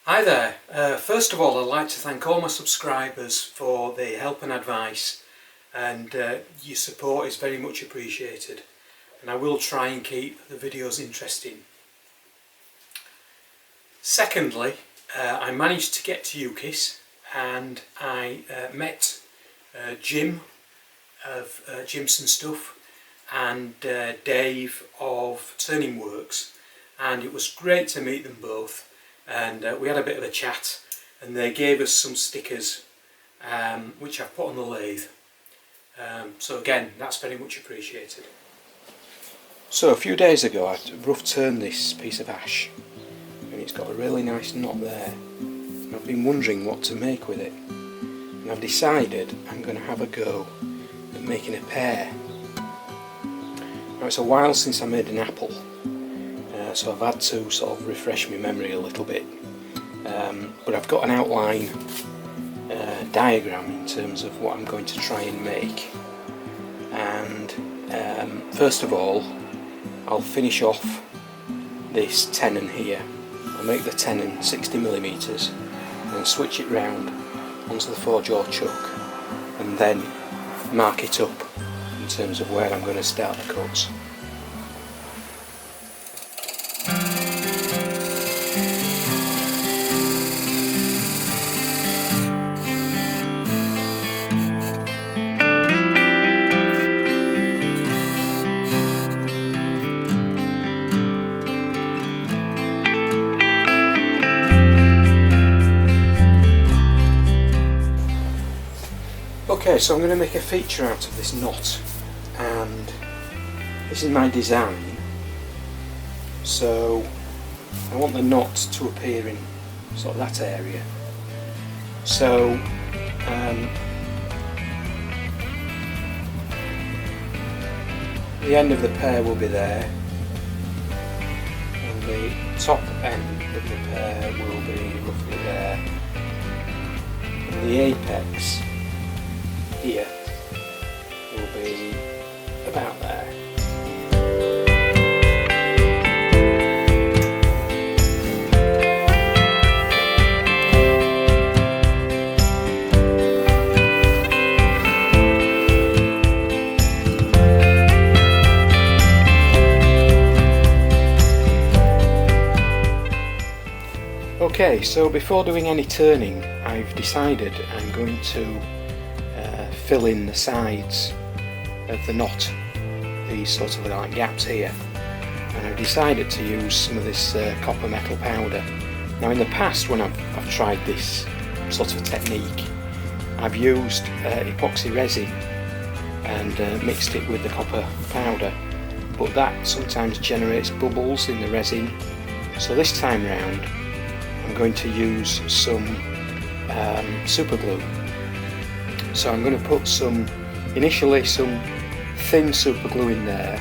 Hi there. First of all, I'd like to thank all my subscribers for the help and advice, and your support is very much appreciated, and I will try and keep the videos interesting. Secondly, I managed to get to UKIS and I met Jim of Jimson Stuff and Dave of Turning Works, and it was great to meet them both. And we had a bit of a chat, and they gave us some stickers which I've put on the lathe. So again, that's very much appreciated. So a few days ago I rough turned this piece of ash, and it's got a really nice knot there, and I've been wondering what to make with it, and I've decided I'm going to have a go at making a pear. Now it's a while since I made an apple, so I've had to sort of refresh my memory a little bit, but I've got an outline diagram in terms of what I'm going to try and make. And first of all, I'll finish off this tenon here. I'll make the tenon 60mm and switch it round onto the 4-jaw chuck, and then mark it up in terms of where I'm going to start the cuts. Okay, so I'm going to make a feature out of this knot, and this is my design. So I want the knot to appear in sort of that area. So the end of the pear will be there, and the top end of the pear will be roughly there, and the apex here will be about there. Okay, so before doing any turning, I've decided I'm going to fill in the sides of the knot, these sort of like gaps here, and I've decided to use some of this copper metal powder. Now in the past, when I've tried this sort of technique, I've used epoxy resin and mixed it with the copper powder, but that sometimes generates bubbles in the resin. So this time round I'm going to use some super glue. So I'm going to put initially some thin super glue in there,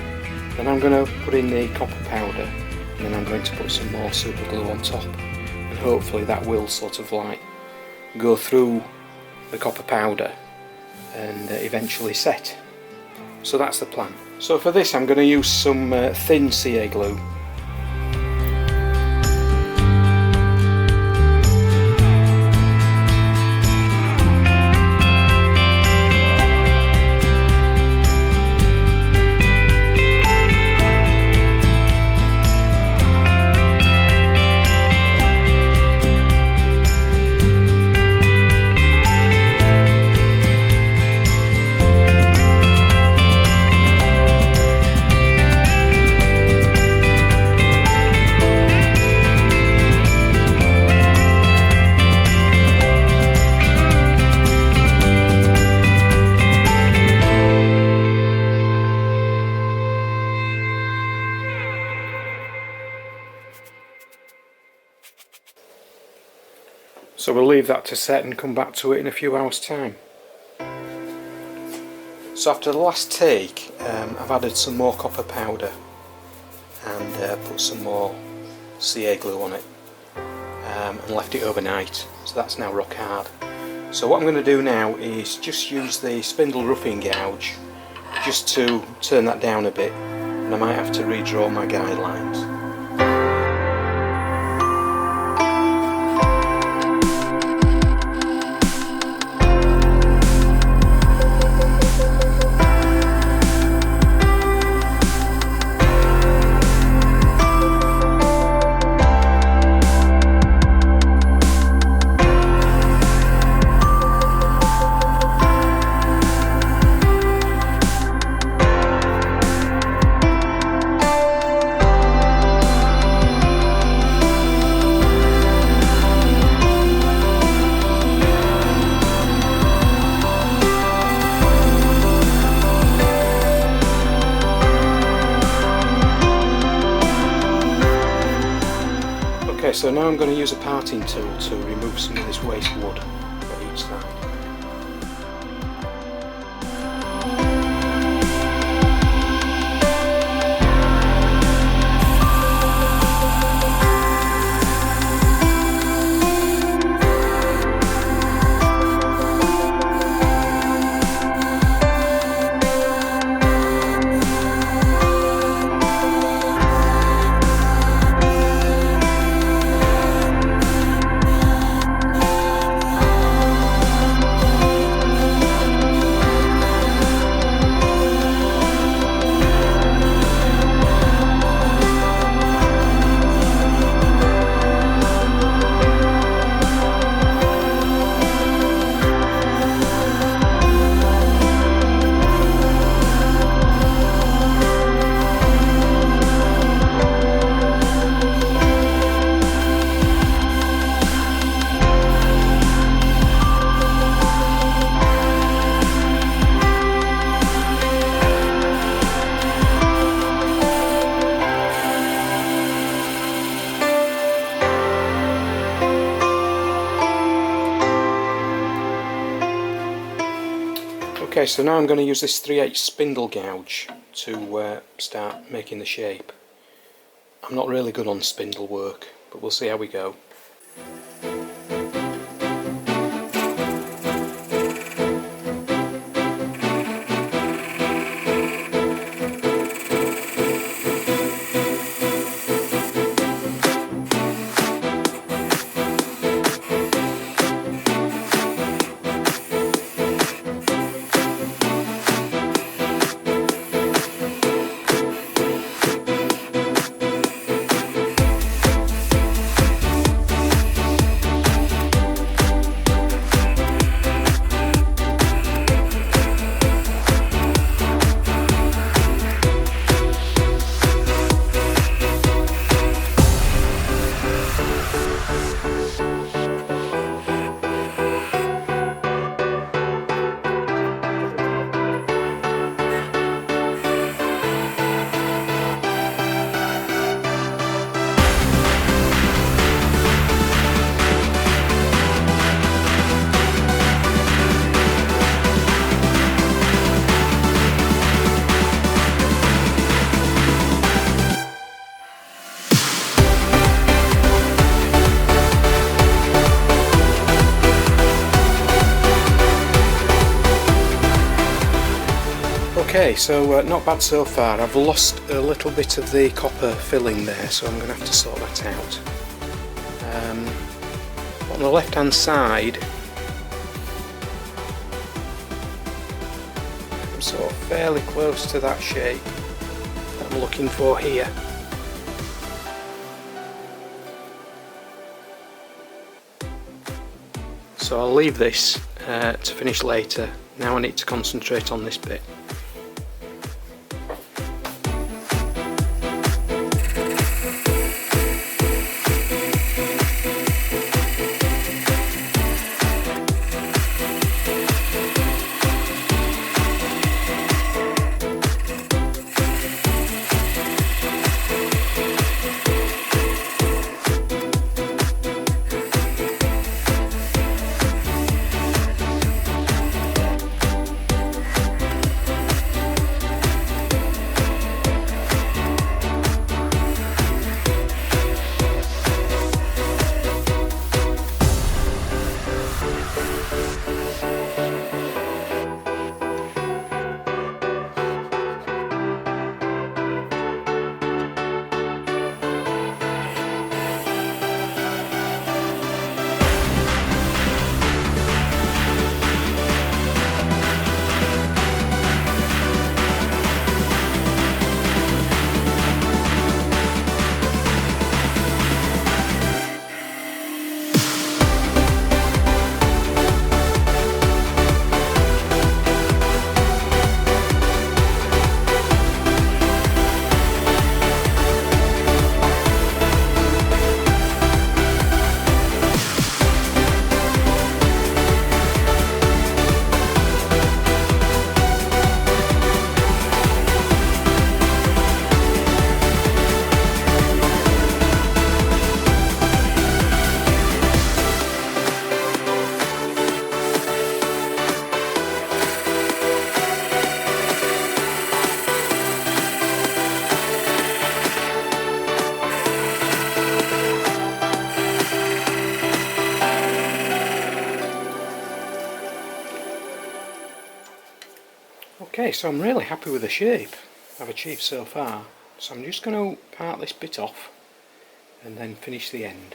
then I'm going to put in the copper powder, and then I'm going to put some more super glue on top, and hopefully that will sort of like go through the copper powder and eventually set. So that's the plan. So for this I'm going to use some thin CA glue. So we'll leave that to set and come back to it in a few hours' time. So after the last take, I've added some more copper powder and put some more CA glue on it, and left it overnight, so that's now rock hard. So what I'm going to do now is just use the spindle roughing gouge just to turn that down a bit, and I might have to redraw my guidelines. Okay, so now I'm going to use a parting tool to remove some of this waste wood on each side. Okay, so now I'm going to use this 3/8 spindle gouge to start making the shape. I'm not really good on spindle work, but we'll see how we go. Okay, so not bad so far. I've lost a little bit of the copper filling there, so I'm going to have to sort that out. On the left hand side, I'm sort of fairly close to that shape that I'm looking for here. So I'll leave this to finish later. Now I need to concentrate on this bit. Okay, so I'm really happy with the shape I've achieved so far. So I'm just going to part this bit off and then finish the end.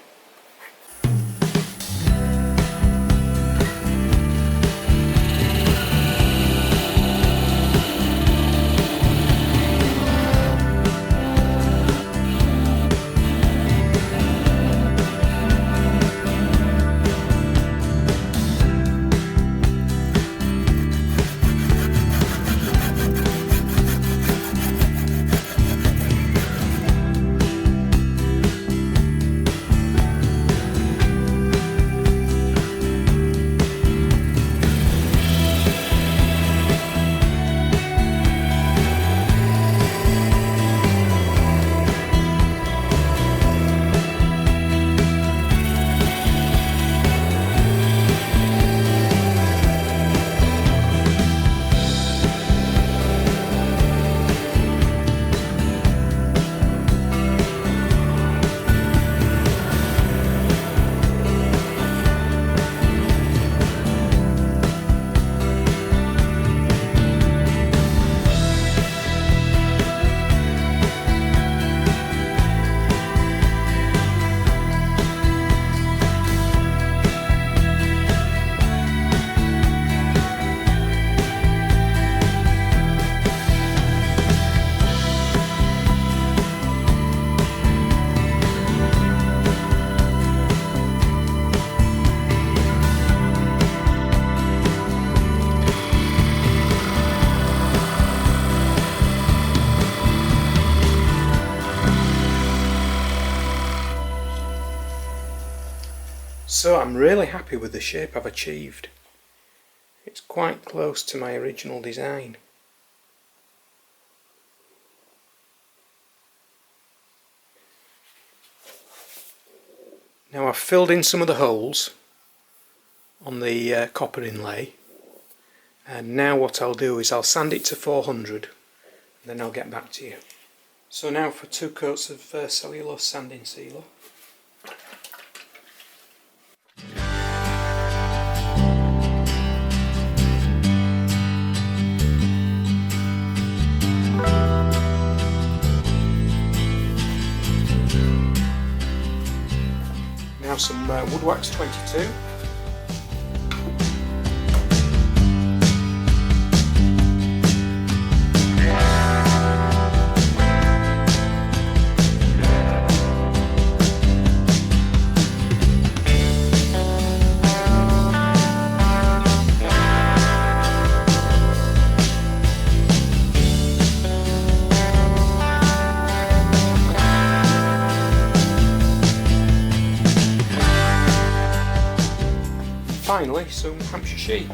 So I'm really happy with the shape I've achieved. It's quite close to my original design. Now I've filled in some of the holes on the copper inlay, and now what I'll do is I'll sand it to 400 and then I'll get back to you. So now for 2 coats of cellulose sanding sealer. Now some wood wax 22. Finally, some Hampshire sheep.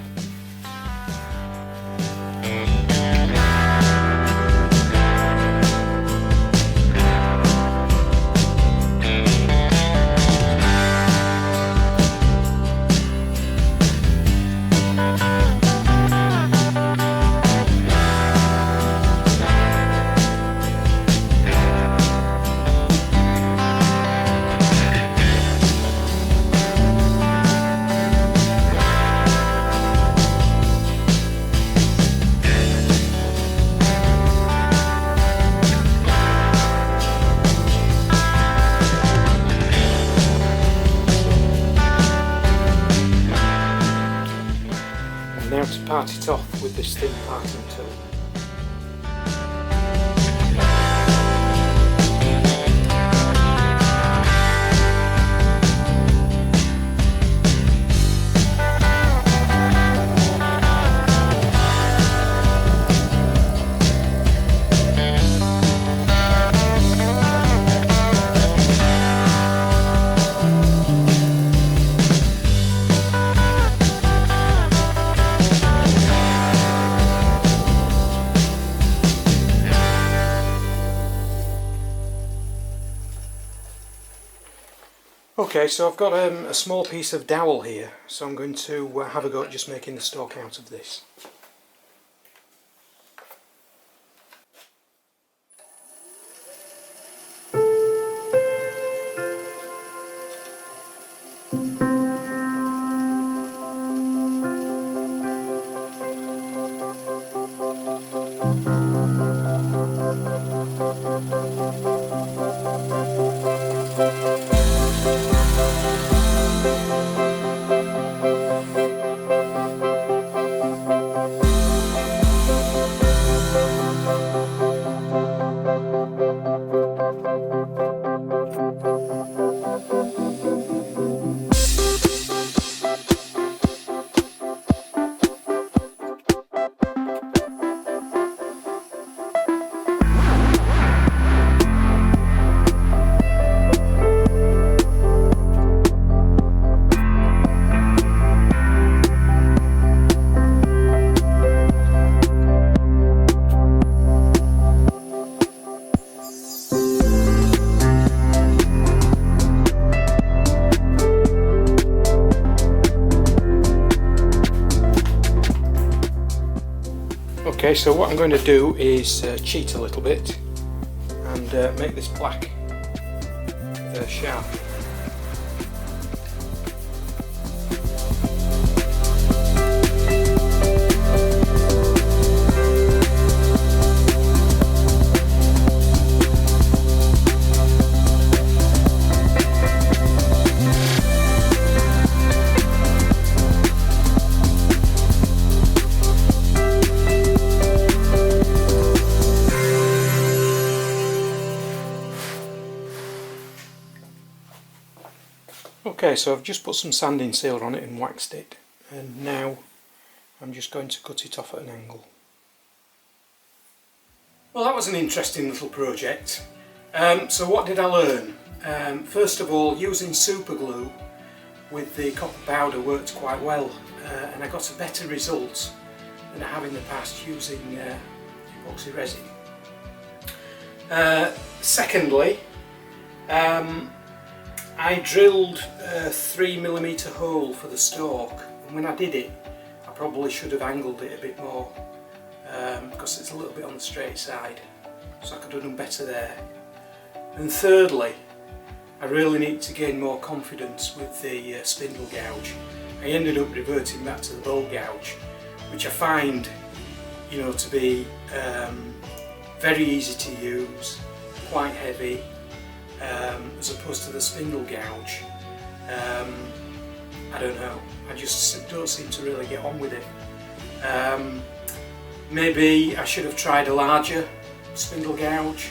Now to part it off with this thin parting tool. Okay, so I've got a small piece of dowel here, so I'm going to have a go at just making the stalk out of this. Okay, so what I'm going to do is cheat a little bit and make this black sharp. Okay, so I've just put some sanding sealer on it and waxed it, and now I'm just going to cut it off at an angle. Well, that was an interesting little project. So what did I learn? First of all, using super glue with the copper powder worked quite well, and I got a better result than I have in the past using epoxy resin. Secondly, I drilled a 3mm hole for the stalk, and when I did it I probably should have angled it a bit more because it's a little bit on the straight side, so I could have done better there. And thirdly, I really need to gain more confidence with the spindle gouge. I ended up reverting back to the bowl gouge, which I find, you know, to be very easy to use, quite heavy, as opposed to the spindle gouge. I don't know, I just don't seem to really get on with it. Maybe I should have tried a larger spindle gouge,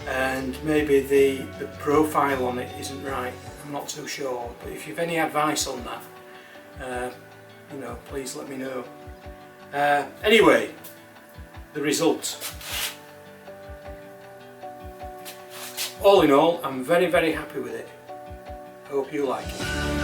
and maybe the profile on it isn't right, I'm not too sure, but if you've any advice on that, you know, please let me know. Anyway, the result. All in all, I'm very happy with it. I hope you like it.